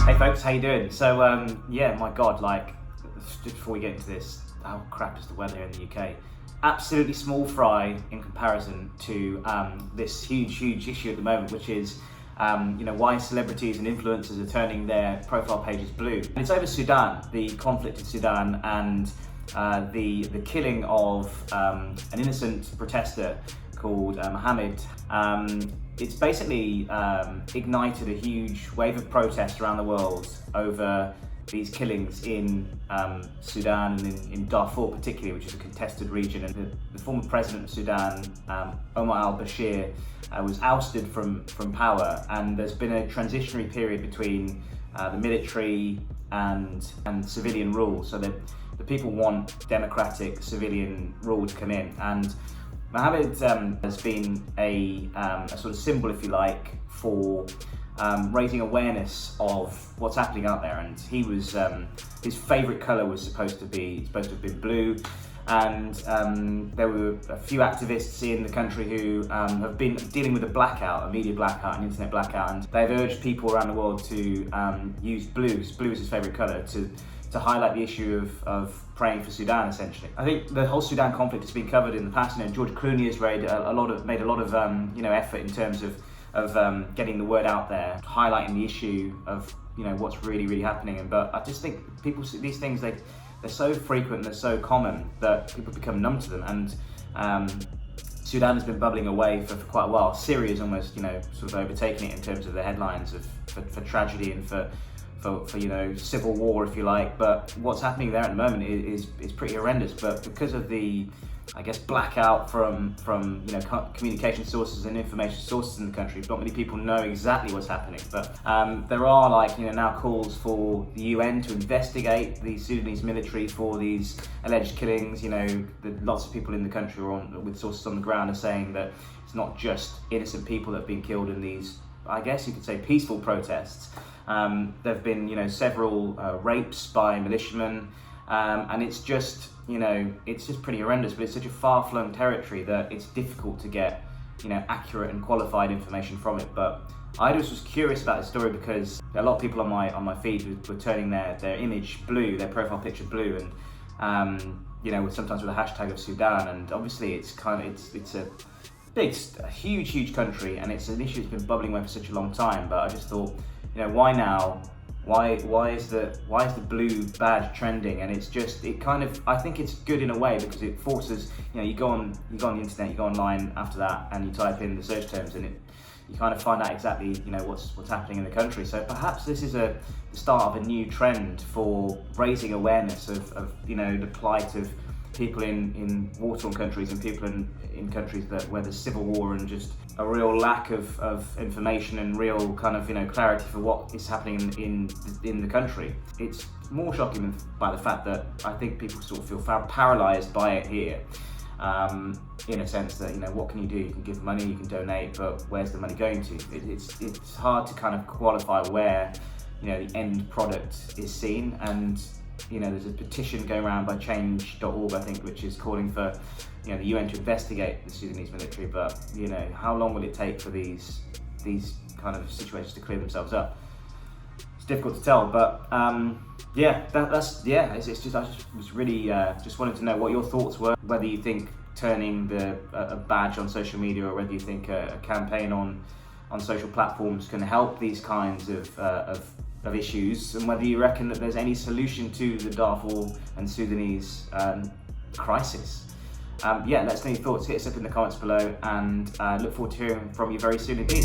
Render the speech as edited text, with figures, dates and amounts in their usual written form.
Hey folks, how you doing? So yeah, my God, like, just before we get into this, how crap is the weather here in the UK? Absolutely small fry in comparison to this huge issue at the moment, which is why celebrities and influencers are turning their profile pages blue. And it's over Sudan, the conflict in Sudan, and the killing of an innocent protester called Mohammed. It's basically ignited a huge wave of protests around the world over these killings in Sudan and in Darfur particularly, which is a contested region. And the former president of Sudan, Omar al-Bashir, was ousted from power, and there's been a transitionary period between the military and civilian rule. So the people want democratic civilian rule to come in, and Mohammed has been a sort of symbol, if you like, for raising awareness of what's happening out there. And he was his favourite colour was supposed to have been blue. And there were a few activists in the country who have been dealing with a media blackout, an internet blackout, and they've urged people around the world to use blue. Blue is his favourite colour to highlight the issue of praying for Sudan, essentially. I think the whole Sudan conflict has been covered in the past. George Clooney has made a lot of effort in terms of getting the word out there, highlighting the issue of what's really happening. But I just think people see these things, they're so frequent and they're so common that people become numb to them. And Sudan has been bubbling away for quite a while. Syria's almost sort of overtaken it in terms of the headlines for tragedy and for civil war, if you like. But what's happening there at the moment is pretty horrendous. But because of the, I guess, blackout from communication sources and information sources in the country, not many people know exactly what's happening. But there are now calls for the UN to investigate the Sudanese military for these alleged killings. Lots of people in the country with sources on the ground are saying that it's not just innocent people that have been killed in these, I guess you could say, peaceful protests. There have been, several rapes by militiamen, and it's just pretty horrendous. But it's such a far-flung territory that it's difficult to get, accurate and qualified information from it. But I just was curious about this story because a lot of people on my feed were turning their image blue, their profile picture blue, and sometimes with a hashtag of Sudan. And obviously, it's a huge country, and it's an issue that's been bubbling away for such a long time. But I just thought, why now? Why is the blue badge trending? And I think it's good in a way because it forces, you go on the internet, you go online after that, and you type in the search terms, and you kind of find out exactly what's happening in the country. So perhaps this is the start of a new trend for raising awareness of the plight of people in war-torn countries and people in countries where there's civil war and just a real lack of information and real kind of clarity for what is happening in the country. It's more shocking by the fact that I think people sort of feel paralysed by it here, in a sense that what can you do? You can give money, you can donate, but where's the money going to? It's hard to kind of qualify where the end product is seen. And there's a petition going around by change.org, I think, which is calling for the UN to investigate the Sudanese military. But how long will it take for these kind of situations to clear themselves up? It's difficult to tell. But it's just I just was really just wanted to know what your thoughts were, whether you think turning a badge on social media, or whether you think a campaign on social platforms can help these kinds of issues, and whether you reckon that there's any solution to the Darfur and Sudanese crisis. Let us know your thoughts. Hit us up in the comments below, and look forward to hearing from you very soon indeed.